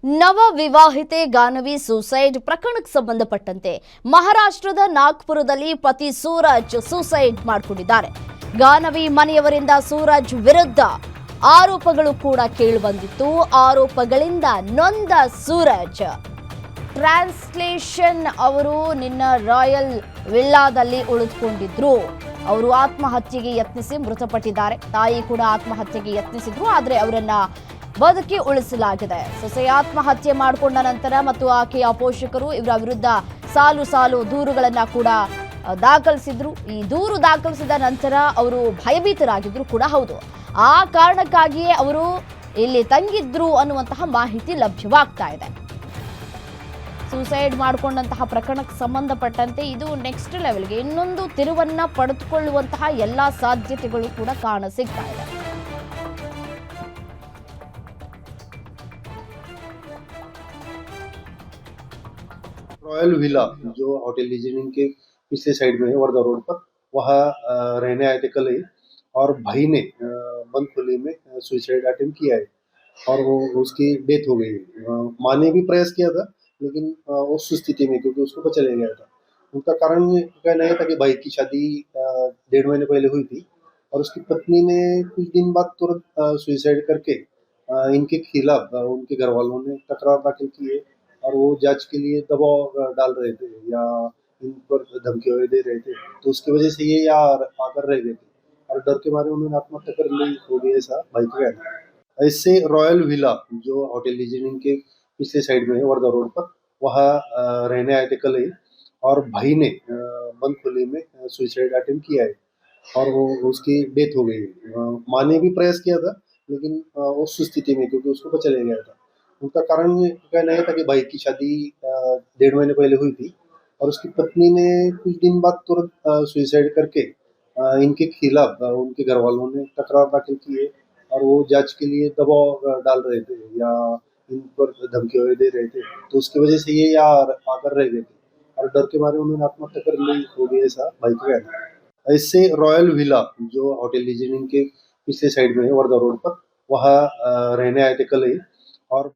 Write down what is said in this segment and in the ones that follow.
ನವ ವಿವಾಹಿತೆ ಗಾನವಿ ಸೂಸೈಡ್ ಪ್ರಕರಣಕ್ಕೆ ಸಂಬಂಧಪಟ್ಟಂತೆ ಮಹಾರಾಷ್ಟ್ರದ ನಾಗ್ಪುರದಲ್ಲಿ ಪತಿ ಸೂರಜ್ ಸೂಸೈಡ್ ಮಾಡಿಕೊಂಡಿದ್ದಾರೆ. ಗಾನವಿ ಮನೆಯವರಿಂದ ಸೂರಜ್ ವಿರುದ್ಧ ಆರೋಪಗಳು ಕೂಡ ಕೇಳಿಬಂದಿತ್ತು. ಆರೋಪಗಳಿಂದ ನೊಂದ ಸೂರಜ್ ಟ್ರಾನ್ಸ್ಲೇಷನ್ ಅವರು ನಿನ್ನ ರಾಯಲ್ ವಿಲ್ಲಾದಲ್ಲಿ ಉಳಿದುಕೊಂಡಿದ್ರು. ಅವರು ಆತ್ಮಹತ್ಯೆಗೆ ಯತ್ನಿಸಿ ಮೃತಪಟ್ಟಿದ್ದಾರೆ. ತಾಯಿ ಕೂಡ ಆತ್ಮಹತ್ಯೆಗೆ ಯತ್ನಿಸಿದ್ರು, ಆದರೆ ಅವರನ್ನ ಬದುಕಿ ಉಳಿಸಲಾಗಿದೆ. ಸೊಸೆ ಆತ್ಮಹತ್ಯೆ ಮಾಡಿಕೊಂಡ ನಂತರ ಮತ್ತು ಆಕೆಯ ಪೋಷಕರು ಇವರ ವಿರುದ್ಧ ಸಾಲು ಸಾಲು ದೂರುಗಳನ್ನ ಕೂಡ ದಾಖಲಿಸಿದ್ರು. ಈ ದೂರು ದಾಖಲಿಸಿದ ನಂತರ ಅವರು ಭಯಭೀತರಾಗಿದ್ರು ಕೂಡ ಹೌದು. ಆ ಕಾರಣಕ್ಕಾಗಿಯೇ ಅವರು ಇಲ್ಲಿ ತಂಗಿದ್ರು ಅನ್ನುವಂತಹ ಮಾಹಿತಿ ಲಭ್ಯವಾಗ್ತಾ ಇದೆ. ಸೂಸೈಡ್ ಮಾಡಿಕೊಂಡಂತಹ ಪ್ರಕರಣಕ್ಕೆ ಸಂಬಂಧಪಟ್ಟಂತೆ ಇದು ನೆಕ್ಸ್ಟ್ ಲೆವೆಲ್ಗೆ ಇನ್ನೊಂದು ತಿರುವನ್ನ ಪಡೆದುಕೊಳ್ಳುವಂತಹ ಎಲ್ಲಾ ಸಾಧ್ಯತೆಗಳು ಕೂಡ ಕಾಣ ಸಿಗ್ತಾ ಇದೆ. रॉयल विला जो होटल लीजेंड के पिछले साइड में है वर्धा रोड पर, वहाँ रहने आए थे कल ही, और भाई ने बंद खुले में सुसाइड अटेम्प्ट किया है और वो उसकी डेथ हो गई है। माँ ने भी प्रयास किया था, लेकिन वो सुस्थिति में, क्योंकि उसको बचा ले गया था। उनका कारण कहना है था कि भाई की शादी 1.5 महीने पहले हुई थी और उसकी पत्नी ने कुछ दिन बाद तुरंत सुसाइड करके इनके खिलाफ उनके घर वालों ने तकरार दाखिल की है और वो जांच के लिए दबाव डाल रहे थे या इन पर धमकी दे रहे थे, तो उसकी वजह से ये यहाँ आकर रह गए थे और डर के मारे उन्होंने आत्महत्या कर ली होगी, ऐसा भाई का कहना है। ऐसे रॉयल विला जो होटल लीजेंड के पिछले साइड में है वर्धा रोड पर, वहाँ रहने आए थे कल ही, और भाई ने बंद खुले में सुसाइड अटेम्प्ट किया है और वो उसकी डेथ हो गई है। माँ ने भी प्रयास किया था, लेकिन वो सुस्थिति में, क्योंकि उसको बचा ले गया था। उनका कारण कहना है था कि भाई की शादी 1.5 महीने पहले हुई थी और उसकी पत्नी ने कुछ दिन बाद तुरंत सुसाइड करके इनके खिलाफ उनके घर वालों ने तकरार दाखिल की है और वो जांच के लिए दबाव डाल रहे थे या इन पर धमकी दे रहे थे, तो उसकी वजह से ये यहाँ आकर रह गए थे और डर के मारे उन्होंने आत्महत्या कर ली होगी, ऐसा भाई का कहना है। ऐसे रॉयल विला जो होटल लीजेंड के पिछले साइड में है वर्धा रोड पर, वहाँ रहने आए थे कल ही, और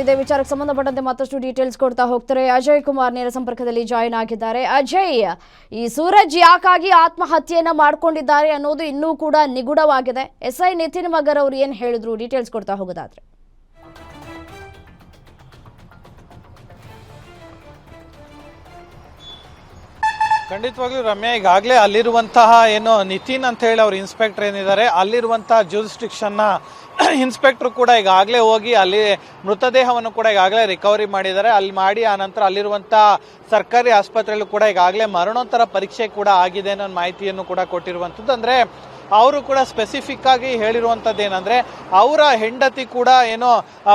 ಇದೇ ವಿಚಾರಕ್ಕೆ ಸಂಬಂಧಪಟ್ಟಂತೆ ಮತ್ತಷ್ಟು ಡೀಟೇಲ್ಸ್ ಕೊಡ್ತಾ ಹೋಗ್ತಾರೆ ಅಜಯ್ ಕುಮಾರ್ ನೇರ ಸಂಪರ್ಕದಲ್ಲಿ ಜಾಯಿನ್ ಆಗಿದ್ದಾರೆ. ಅಜಯ್, ಈ ಸೂರಜ್ ಯಾಕಾಗಿ ಆತ್ಮಹತ್ಯೆಯನ್ನ ಮಾಡ್ಕೊಂಡಿದ್ದಾರೆ ಅನ್ನೋದು ಇನ್ನೂ ಕೂಡ ನಿಗೂಢವಾಗಿದೆ. SI ನಿತಿನ್ ಮಗರ್ ಅವರು ಏನ್ ಹೇಳಿದ್ರು, ಡೀಟೇಲ್ಸ್ ಕೊಡ್ತಾ ಹೋಗೋದಾದ್ರೆ. ಖಂಡಿತವಾಗ್ಲೂ ರಮ್ಯಾ, ಈಗಾಗಲೇ ಅಲ್ಲಿರುವಂತಹ ಏನು ನಿತಿನ್ ಅಂತ ಹೇಳಿ ಅವ್ರ ಇನ್ಸ್ಪೆಕ್ಟರ್ ಏನಿದ್ದಾರೆ, ಅಲ್ಲಿರುವಂತಹ ಜ್ಯೂರಿಸ್ಡಿಕ್ಷನ್ನ ಇನ್ಸ್ಪೆಕ್ಟರ್ ಕೂಡ ಈಗಾಗಲೇ ಹೋಗಿ ಅಲ್ಲಿ ಮೃತದೇಹವನ್ನು ಕೂಡ ಈಗಾಗಲೇ ರಿಕವರಿ ಮಾಡಿದ್ದಾರೆ. ಅಲ್ಲಿ ಮಾಡಿ ಆ ನಂತರ ಅಲ್ಲಿರುವಂತಹ ಸರ್ಕಾರಿ ಆಸ್ಪತ್ರೆಯಲ್ಲೂ ಕೂಡ ಈಗಾಗಲೇ ಮರಣೋತ್ತರ ಪರೀಕ್ಷೆ ಕೂಡ ಆಗಿದೆ ಅನ್ನೋ ಮಾಹಿತಿಯನ್ನು ಕೂಡ ಕೊಟ್ಟಿರುವಂಥದ್ದು. ಅಂದ್ರೆ ಅವರು ಕೂಡ ಸ್ಪೆಸಿಫಿಕ್ ಆಗಿ ಹೇಳಿರುವಂತದ್ದು ಏನಂದ್ರೆ, ಅವರ ಹೆಂಡತಿ ಕೂಡ ಏನೋ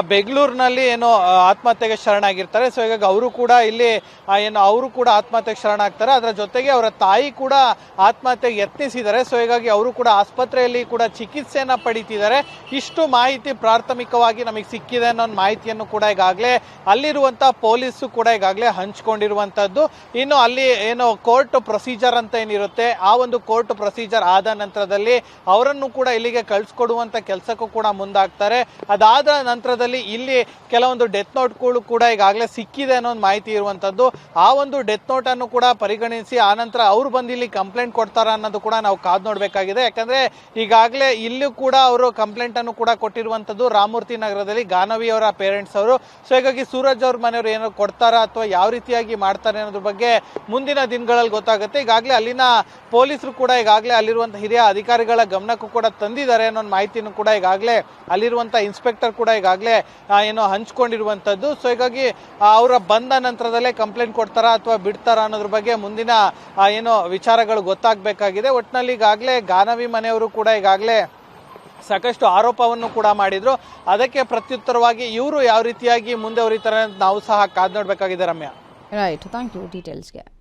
ಬೆಂಗಳೂರಿನಲ್ಲಿ ಏನೋ ಆತ್ಮಹತ್ಯೆಗೆ ಶರಣಾಗಿರ್ತಾರೆ. ಸೊ ಹೀಗಾಗಿ ಅವರು ಕೂಡ ಇಲ್ಲಿ ಏನೋ ಅವರು ಕೂಡ ಆತ್ಮಹತ್ಯೆಗೆ ಶರಣಾಗ್ತಾರೆ. ಅದರ ಜೊತೆಗೆ ಅವರ ತಾಯಿ ಕೂಡ ಆತ್ಮಹತ್ಯೆಗೆ ಯತ್ನಿಸಿದ್ದಾರೆ. ಸೊ ಹೀಗಾಗಿ ಅವರು ಕೂಡ ಆಸ್ಪತ್ರೆಯಲ್ಲಿ ಕೂಡ ಚಿಕಿತ್ಸೆಯನ್ನ ಪಡಿತಿದ್ದಾರೆ. ಇಷ್ಟು ಮಾಹಿತಿ ಪ್ರಾಥಮಿಕವಾಗಿ ನಮಗೆ ಸಿಕ್ಕಿದೆ ಅನ್ನೋ ಮಾಹಿತಿಯನ್ನು ಕೂಡ ಈಗಾಗಲೇ ಅಲ್ಲಿರುವಂತಹ ಪೊಲೀಸು ಕೂಡ ಈಗಾಗಲೇ ಹಂಚ್ಕೊಂಡಿರುವಂತದ್ದು. ಇನ್ನು ಅಲ್ಲಿ ಏನೋ ಕೋರ್ಟ್ ಪ್ರೊಸೀಜರ್ ಅಂತ ಏನಿರುತ್ತೆ, ಆ ಒಂದು ಕೋರ್ಟ್ ಪ್ರೊಸೀಜರ್ ಆದ ನಂತರದಲ್ಲಿ ಅವರನ್ನು ಕೂಡ ಇಲ್ಲಿಗೆ ಕಳಿಸ್ಕೊಡುವಂತ ಕೆಲಸಕ್ಕೂ ಕೂಡ ಮುಂದಾಗ್ತಾರೆ. ಅದಾದ ನಂತರದಲ್ಲಿ ಇಲ್ಲಿ ಕೆಲವೊಂದು ಡೆತ್ ನೋಟ್ಗಳು ಕೂಡ ಈಗಾಗಲೇ ಸಿಕ್ಕಿದೆ ಅನ್ನೋ ಮಾಹಿತಿ ಇರುವಂತದ್ದು. ಆ ಒಂದು ಡೆತ್ ನೋಟ್ ಅನ್ನು ಕೂಡ ಪರಿಗಣಿಸಿ ಆ ನಂತರ ಅವ್ರು ಬಂದು ಇಲ್ಲಿ ಕಂಪ್ಲೇಂಟ್ ಕೊಡ್ತಾರ ಅನ್ನೋದು ಕೂಡ ನಾವು ಕಾದು ನೋಡ್ಬೇಕಾಗಿದೆ. ಯಾಕಂದ್ರೆ ಈಗಾಗಲೇ ಇಲ್ಲೂ ಕೂಡ ಅವರು ಕಂಪ್ಲೇಂಟ್ ಅನ್ನು ಕೂಡ ಕೊಟ್ಟಿರುವಂತದ್ದು ರಾಮಮೂರ್ತಿ ನಗರದಲ್ಲಿ ಗಾನವಿ ಅವರ ಪೇರೆಂಟ್ಸ್ ಅವರು. ಸೊ ಹೀಗಾಗಿ ಸೂರಜ್ ಅವ್ರ ಮನೆಯವರು ಏನೋ ಕೊಡ್ತಾರಾ ಅಥವಾ ಯಾವ ರೀತಿಯಾಗಿ ಮಾಡ್ತಾರೆ ಅನ್ನೋದ್ರ ಬಗ್ಗೆ ಮುಂದಿನ ದಿನಗಳಲ್ಲಿ ಗೊತ್ತಾಗುತ್ತೆ. ಈಗಾಗಲೇ ಅಲ್ಲಿನ ಪೊಲೀಸರು ಕೂಡ ಈಗಾಗಲೇ ಅಲ್ಲಿರುವಂತಹ ಹಿರಿಯ ಅಧಿಕಾರಿಗಳ ಗಮನಕ್ಕೂ ಕೂಡ ತಂದಿದ್ದಾರೆ ಅನ್ನೋ ಮಾಹಿತಿಯನ್ನು ಕೂಡ ಈಗಾಗಲೇ ಅಲ್ಲಿರುವಂತಹ ಇನ್ಸ್ಪೆಕ್ಟರ್ ಕೂಡ ಈಗಾಗಲೇ ಏನೋ ಹಂಚ್ಕೊಂಡಿರುವಂತದ್ದು. ಸೊ ಹೀಗಾಗಿ ಅವರ ಬಂದ ನಂತರದಲ್ಲೇ ಕಂಪ್ಲೇಂಟ್ ಕೊಡ್ತಾರಾ ಅಥವಾ ಬಿಡ್ತಾರಾ ಅನ್ನೋದ್ರ ಬಗ್ಗೆ ಮುಂದಿನ ಏನೋ ವಿಚಾರಗಳು ಗೊತ್ತಾಗಬೇಕಾಗಿದೆ. ಒಟ್ಟಿನಲ್ಲಿ ಈಗಾಗಲೇ ಗಾನವಿ ಮನೆಯವರು ಕೂಡ ಈಗಾಗಲೇ ಸಾಕಷ್ಟು ಆರೋಪವನ್ನು ಕೂಡ ಮಾಡಿದ್ರು. ಅದಕ್ಕೆ ಪ್ರತ್ಯುತ್ತರವಾಗಿ ಇವರು ಯಾವ ರೀತಿಯಾಗಿ ಮುಂದೆ ಹೊರಿತಾರೆ ಅಂತ ನಾವು ಸಹ ಕಾದು ನೋಡಬೇಕಾಗಿದೆ ರಮ್ಯಾ. Right, thank you ಡೀಟೇಲ್ಸ್ಗೆ.